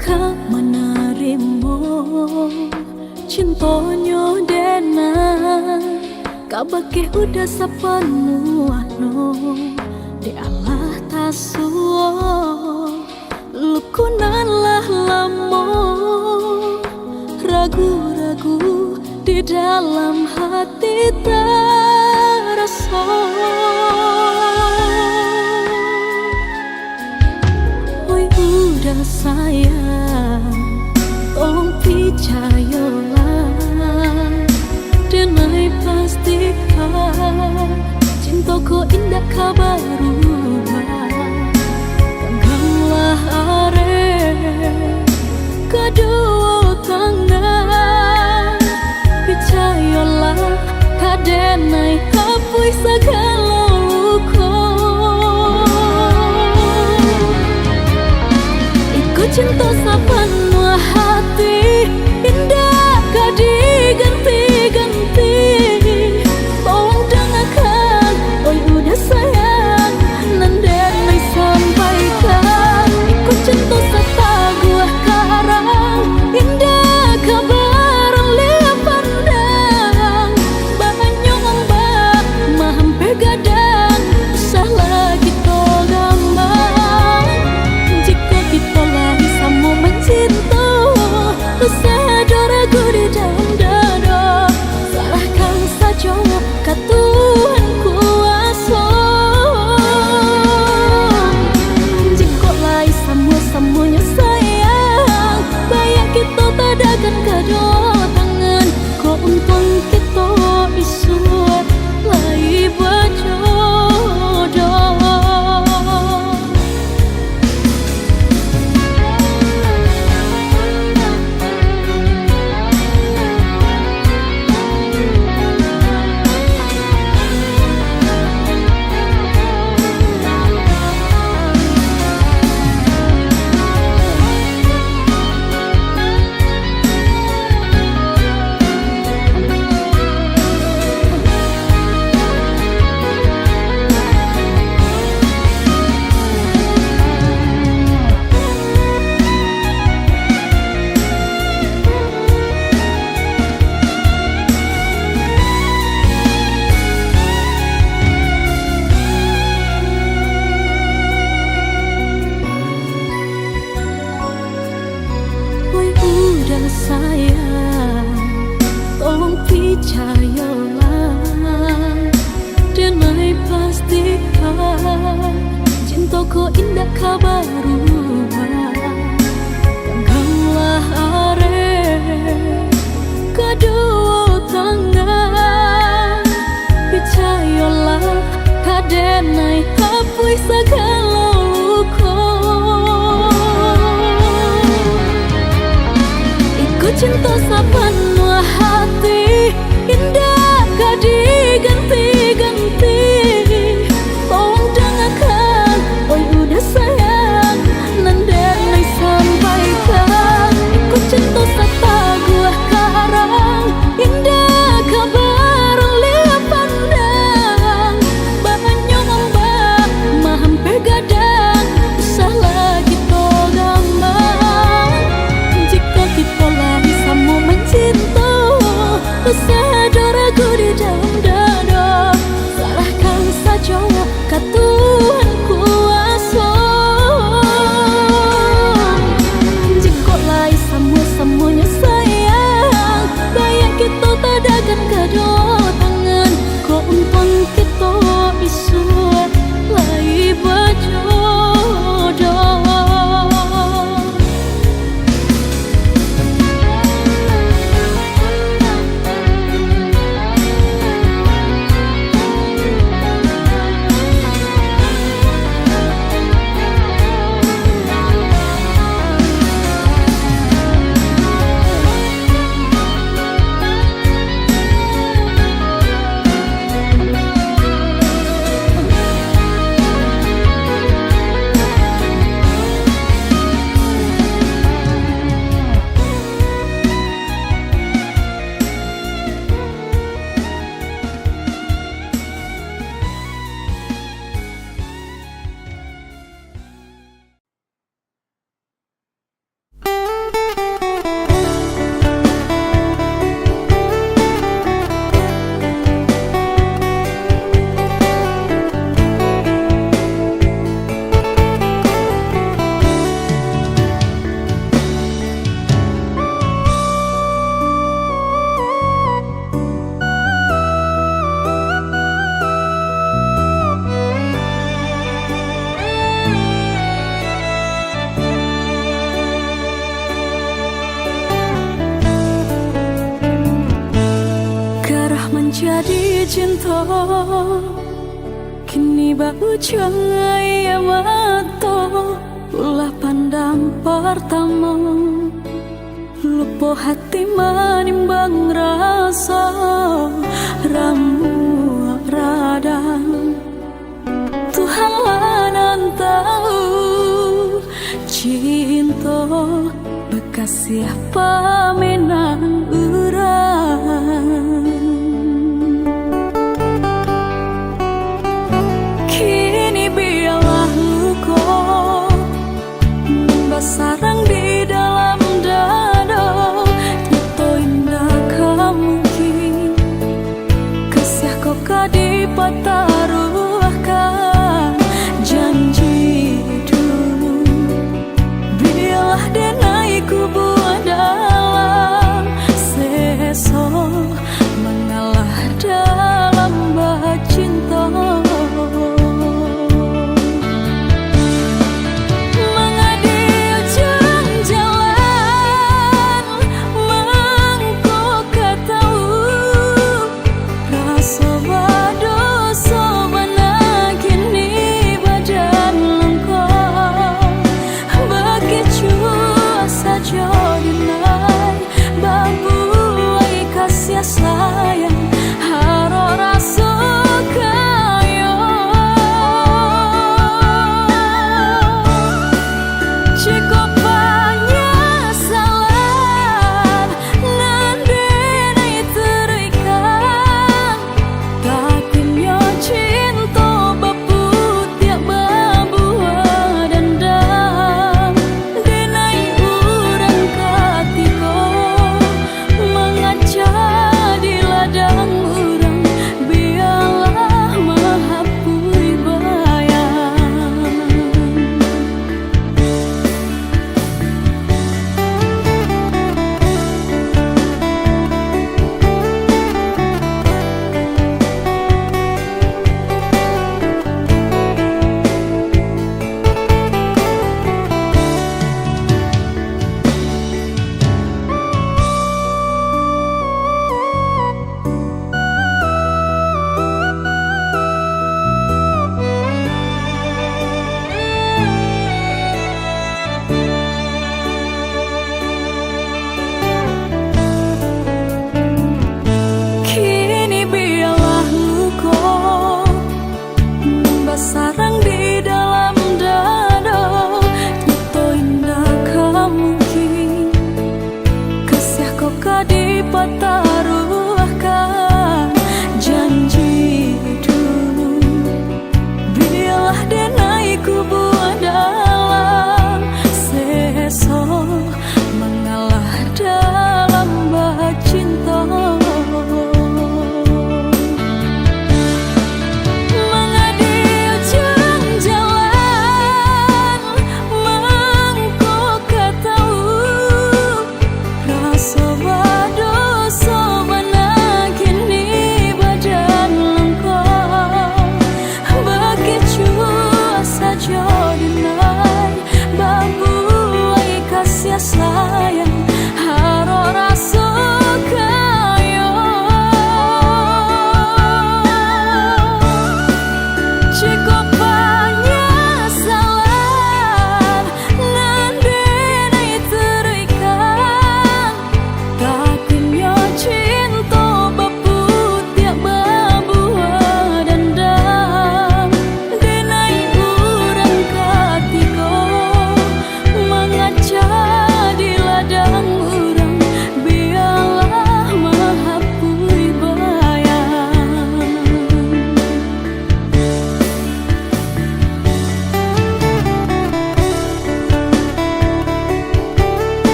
Kau menerima cintonyo dena kabake udah sepenuhno di Allah tasuo lukunan lah lamo ragu-ragu di dalam hati terasa. Oi udah sayang tolong percayalah denai pastikan cintaku indah kabaru genggamlah are kedua tangan percayalah kadenai kapui segala luka ikut cinta sepenuh hati indah gak diganti-ganti. Tolong dengarkan, oi udah sayang nandenai sampaikan ikut cinta serta gua karang indah kabar lihat pandang banyak ombak mahampe gadang usah lagi to gampang jika kita lagi sama mencinta usah ada ragu di dalam dada salahkan saja ke Tuhan kuasa jika lagi sama-samanya sayang baik kita tadakan kedua tangan kau untung kita isu lagi berjodoh. Udah sayang, tolong percayalah denai pastikan cintaku indah kabaru genggamlah are kedua tangan percayalah kadenai hapus segala luka cinta sepenuh hati indah gak diganti-ganti. Tolong dengarkan, oi udah sayang nandenai sampaikan ikut cinta serta gua karang indah kabar lihat pandang banyak ombak mahampe gadang usah lagi to gampang jika kita lagi sama mencintai jadi cinta kini bau jangai mato ulah pandang pertama lupa hati manimbang rasa ramu radang Tuhan lanan tahu cinta bekas siapa menang urang kini biarlah luka membasarang di dalam dada nyata indah mungkin kasih kau dipataruhkan janji dulu biarlah denai kubu dalam seso mengalah dalam cinta mengadil jalan mangko ketahu rasa dosa mana kini badan lengkap begitu saja dinai babu kasih sayang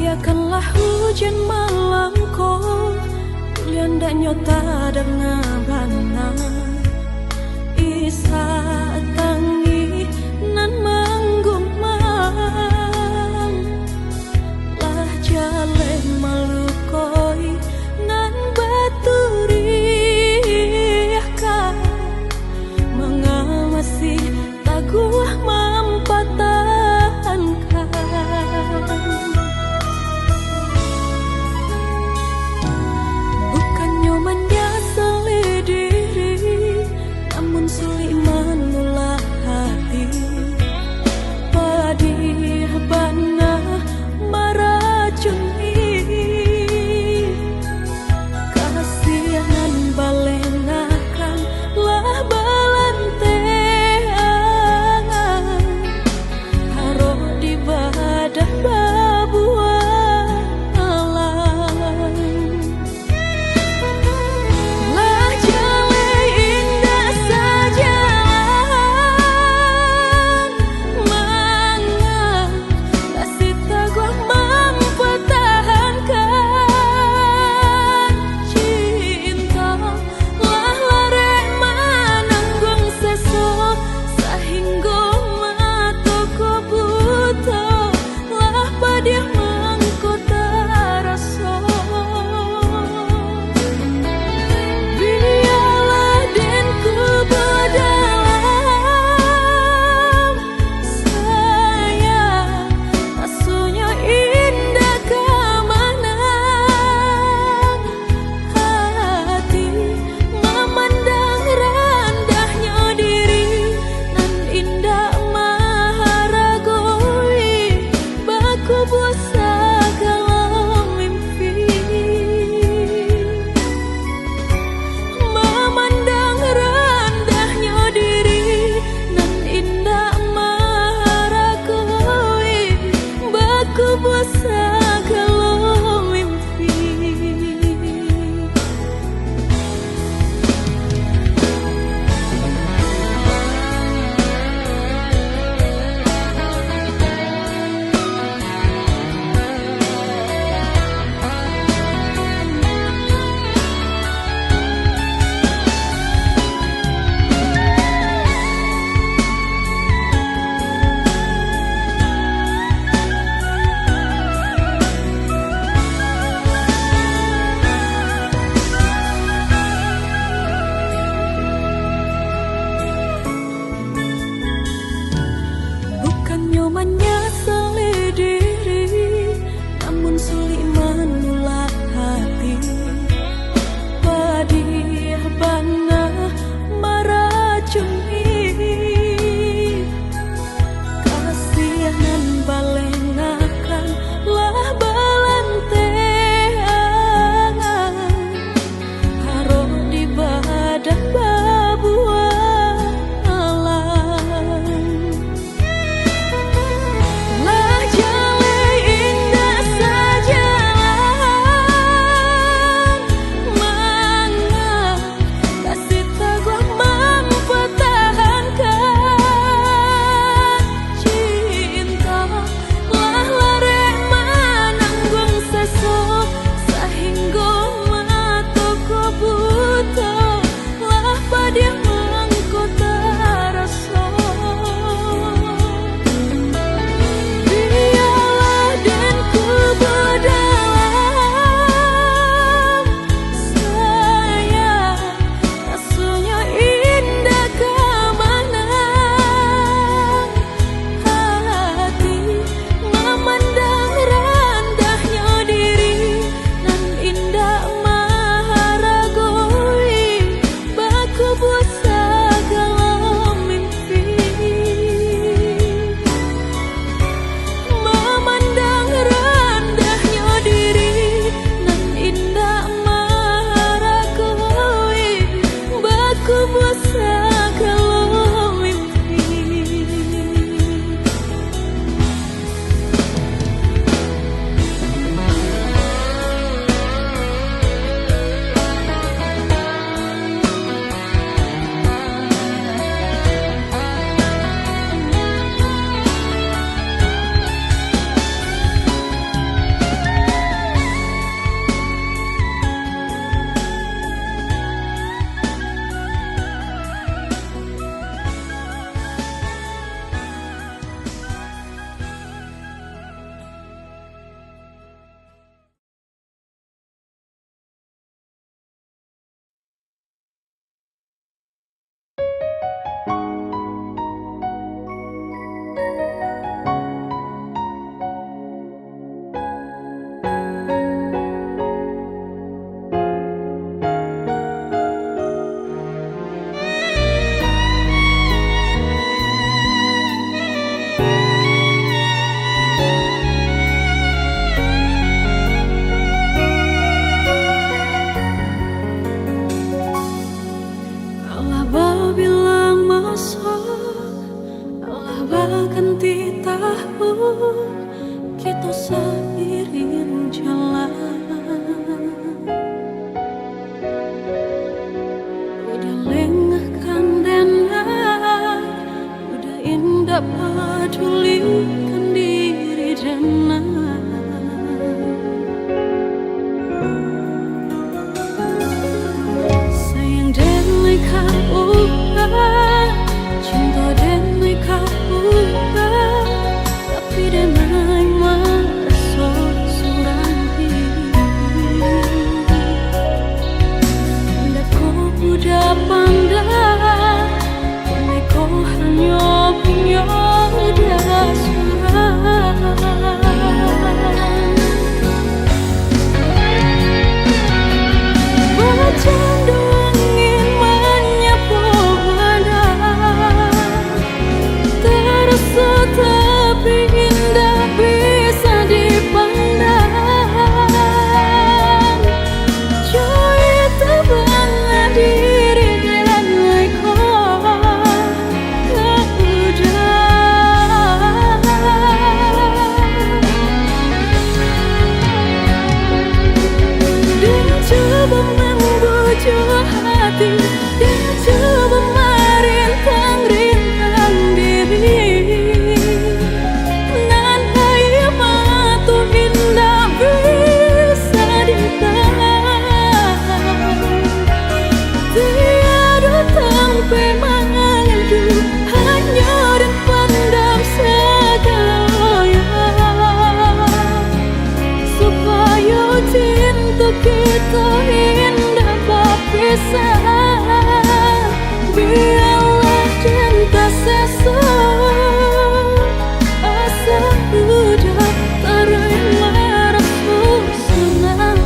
biarkanlah hujan malamku lianda nyota dengan bana isa tangi nan manggumang lah jale malukoi nan baturiahkan mengawasi taguah mampatahankan. Bukannya menyesali diri, namun sulit menolak hati. Pedih bana meracuni tak pedulikan diri dan sayang dan mereka ubah, cinta dan mereka ubah, tapi dan merasa seorang diri. Dan kau udah pandang, kau hanya punya dasar. Bercanda angin menyapu badan, terasa tapi indah bisa dipandang. Joy terbanglah diri dan kau coba membujuk hati dan coba merintang-rintang diri, nan air mata indah bisa ditahan. Tiada tempat mengadu, hanya dan pandang segala, supaya cinta kita indah berpisah. Biarlah cinta sesat, asa udah terima rasa senang.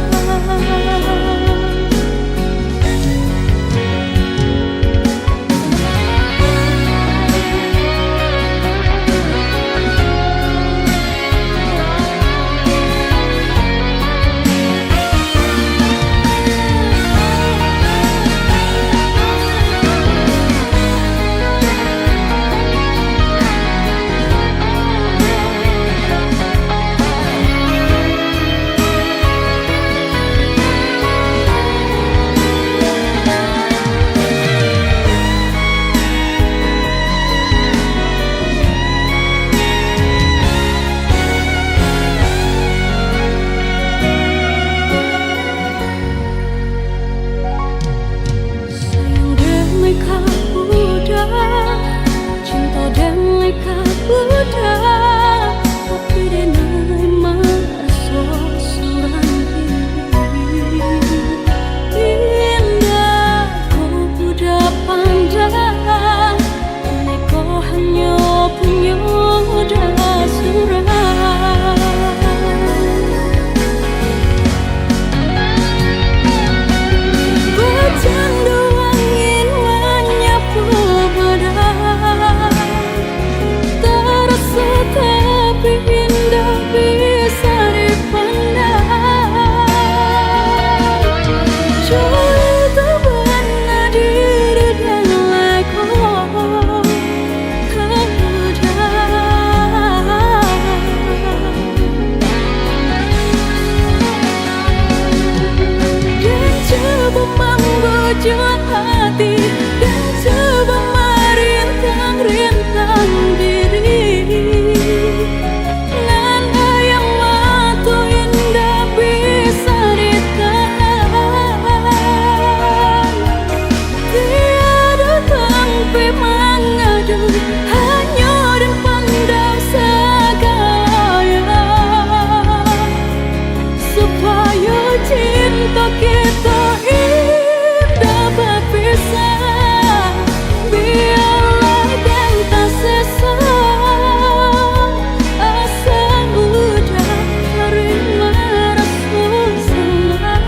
Cinta dan mereka udah, tapi dia nerima rasa seorang diri. Indah kau udah pandang, kau hanya punya dasar. Bercanda angin menyapu badan, terasa tapi indah bisa dipandang. Joy terbanglah diri dan kau dan coba membujuk hati dan coba merintang-rintang diri, nan air mata indah bisa ditahan. Tiada tempat mengadu, hanya dan pandang segala, supaya cinta kita indah berpisah. Biarlah dan tak sesat, asa udah terima rasa senang.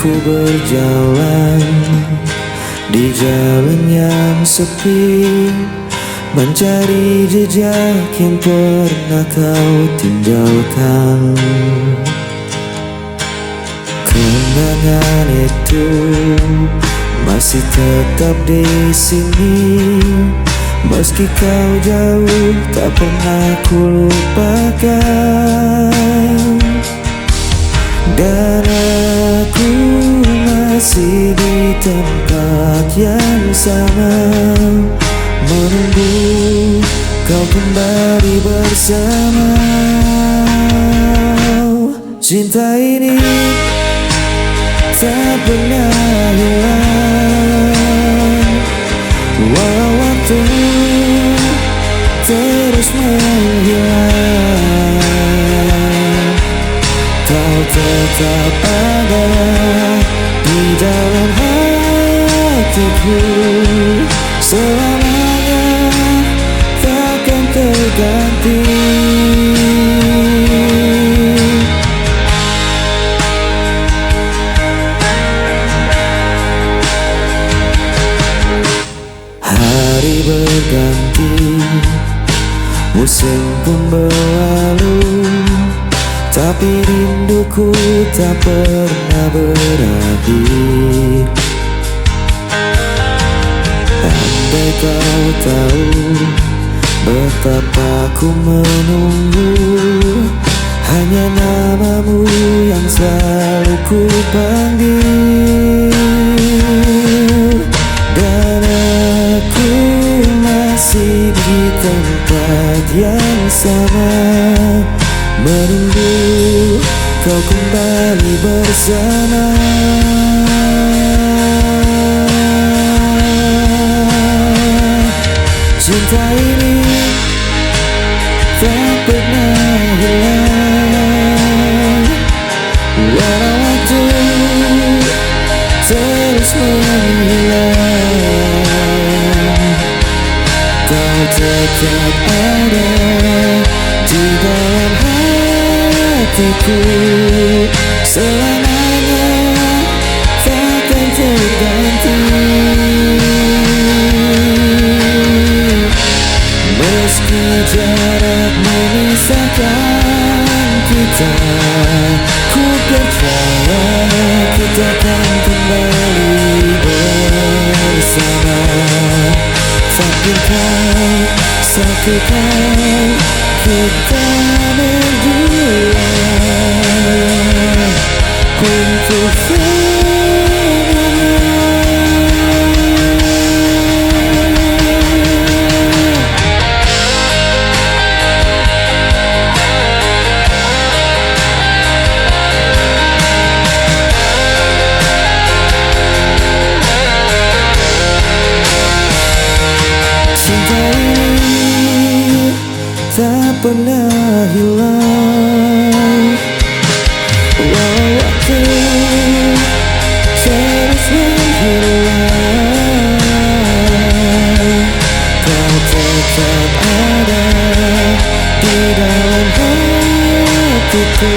Ku berjalan di jalan yang sepi, mencari jejak yang pernah kau tinggalkan. Kenangan itu masih tetap di sini, meski kau jauh tak pernah ku lupakan. Dan aku masih di tempat yang sama, menunggu kau kembali bersama. Cinta ini tak pernah hilang, walau waktu terus menghilang. Kau tetap ada di dalam hatiku, selamanya takkan terganti. Hari berganti, musim pun berlalu, tapi rinduku tak pernah berakhir. Andai kau tahu betapa ku menunggu, hanya namamu yang selalu ku panggil. Dan aku masih di tempat yang sama, menunggu kau kembali bersama. Cinta ini tak pernah hilang, walau waktu terus menghilang. Kau tetap ada di dalam hatiku, selamanya takkan terganti. Meski jarak memisahkan kita, ku percaya kita akan kembali bersama. Satu kali kita berdua untuk tak pernah hilang, walau waktu terus menghilang. Kau tetap ada di dalam hatiku,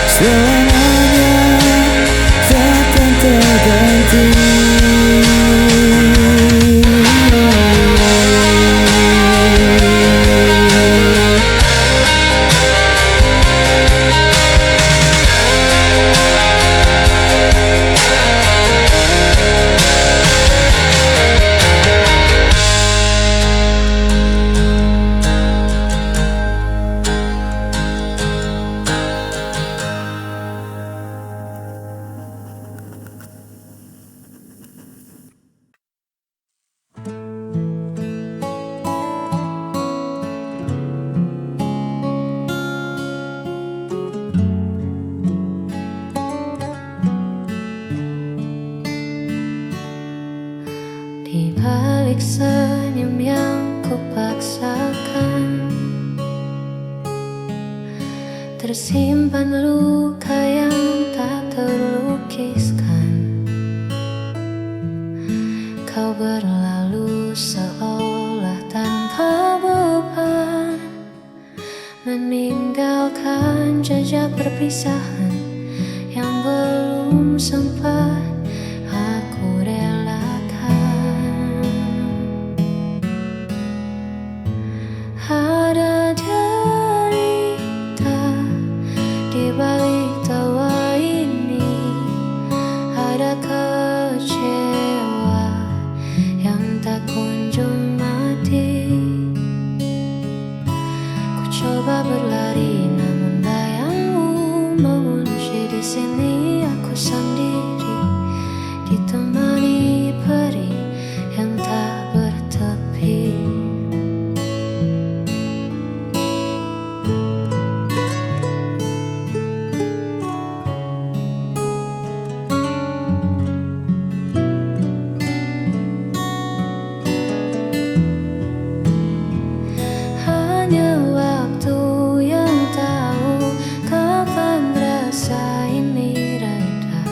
selamanya takkan terganti. Di balik senyum yang kupaksakan, tersimpan luka yang tak terlukiskan. Kau berlalu seolah tanpa beban, meninggalkan jejak perpisahan yang belum sempat aku relakan. Ada derita di balik tawa ini, ada kecewa yang tak kunjung mati. Ku coba berlari namun bayangmu mengunci di sini. Aku sendiri ditemani peri yang tak bertepi. Hanya waktu yang tahu kapan rasa ini reda,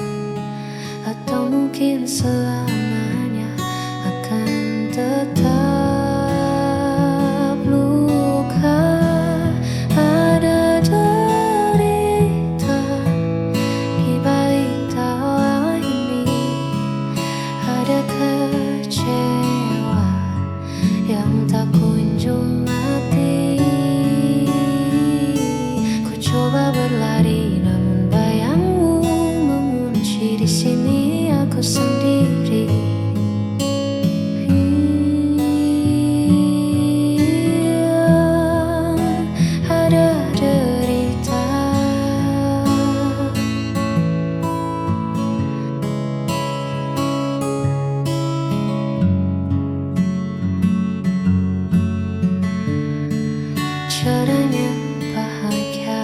atau mungkin selamanya akan tetap luka. Ada derita di balik tawa ini, ada kecewa yang tak kunjung mati. Ku coba berlari namun bayangmu mengunci di sini. Aku sendiri. Ada derita. Caranya bahagia.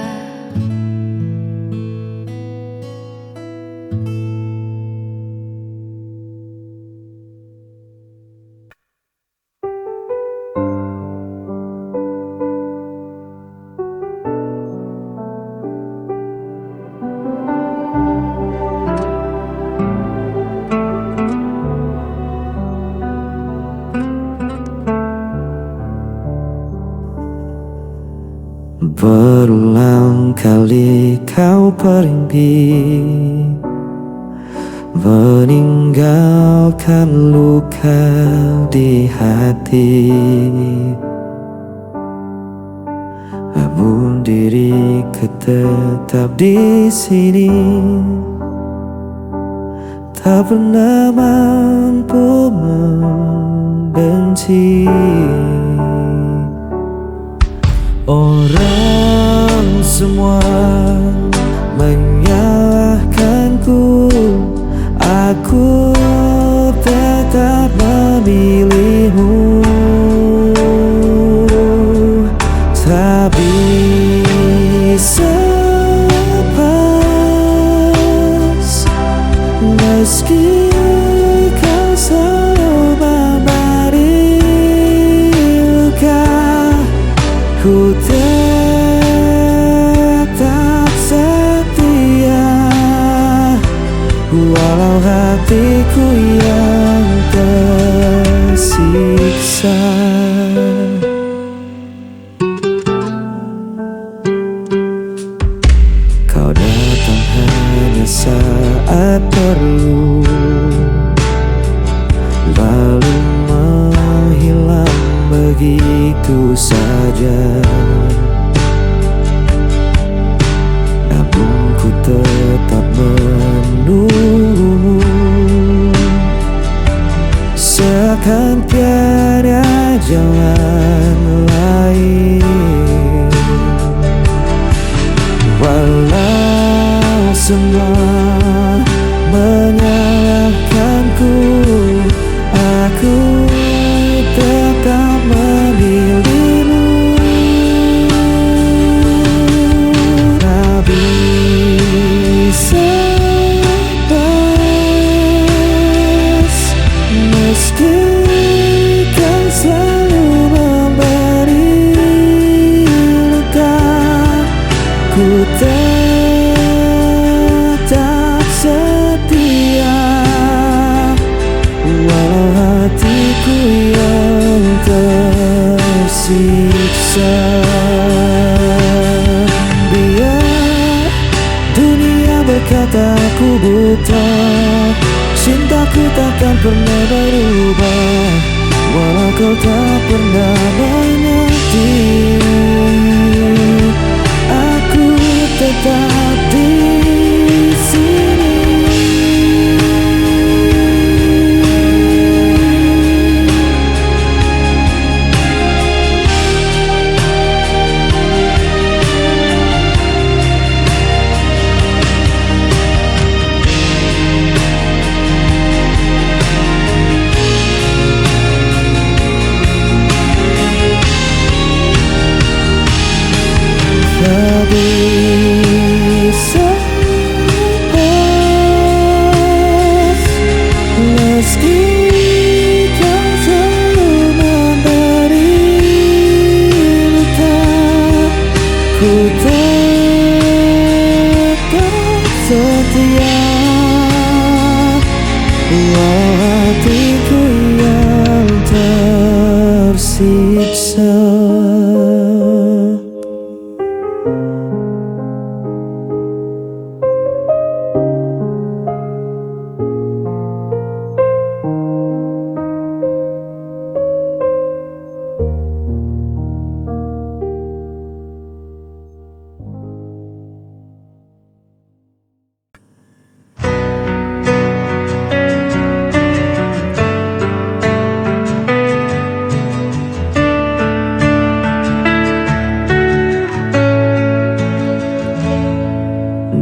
Berulang kali kau pergi, meninggalkan luka di hati. Namun diriku tetap di sini, tak pernah mampu membenci. Orang semua menyalahkanku, aku tetap memilihmu. Tak bisa lepas meski kau selalu memberi luka. Ku tetap setia walau hatiku yang tersiksa. Kau datang hanya saat perlu, lalu menghilang begitu saja. Namun ku tetap menunggumu, seakan tiada jalan lain. Walau semua menyalahkanku, aku tetap memilihmu. Tak bisa lepas meski kau selalu memberi luka. Ku tetap tetap, cintaku takkan pernah berubah, walau kau tak pernah mengerti. Aku tetap di sini. Tak bisa lepas, meski kau selalu memberi luka, ku tetap setia, walau hatiku yang tersiksa.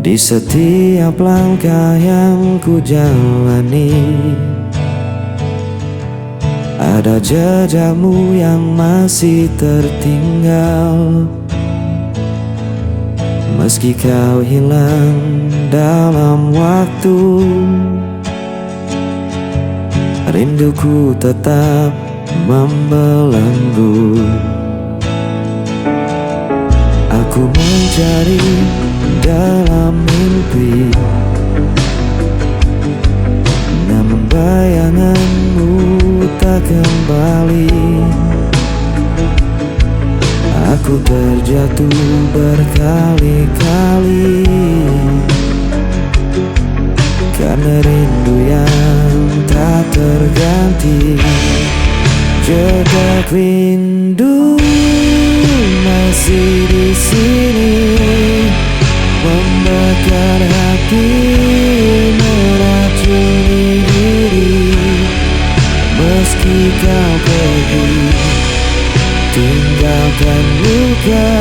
Di setiap langkah yang ku jalani, ada jejakmu yang masih tertinggal. Meski kau hilang dalam waktu, rinduku tetap membelenggu. Aku mencari dalam mimpi, namun bayanganmu tak kembali. Aku terjatuh berkali-kali karena rindu yang tak terganti. Jejak rindu masih di sini, membakar hati, meracuni diri. Meski kau pergi, tinggalkan luka,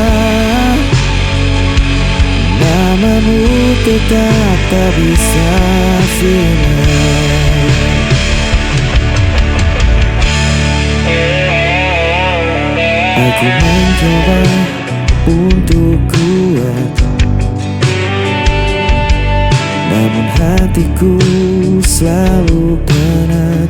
namamu tetap tak bisa sinar. Aku mencoba untuk kuat, namun hatiku selalu penat.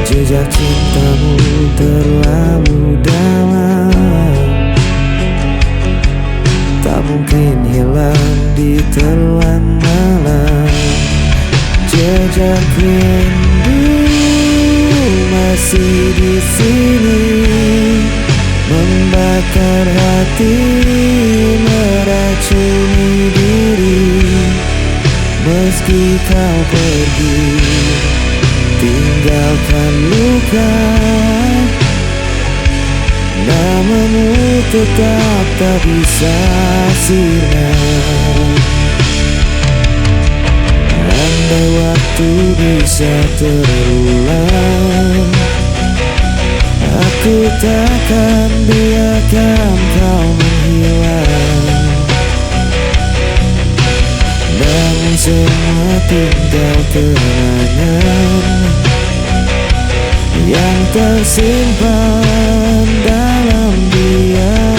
Jejak cintamu terlalu dalam, tak mungkin hilang di telan malam. Jejak rindu masih di sini, membakar hati, meracuni diri. Meski kau pergi, tinggalkan luka, namamu tetap tak bisa sinar. Andai waktu bisa terulang, aku takkan biarkan kau menghilang. Namun semua tinggal kenangan yang tersimpan dalam diam.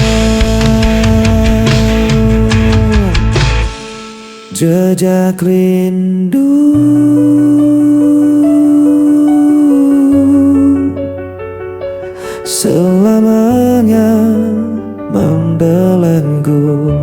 Jejak rindu selamanya membelenggu.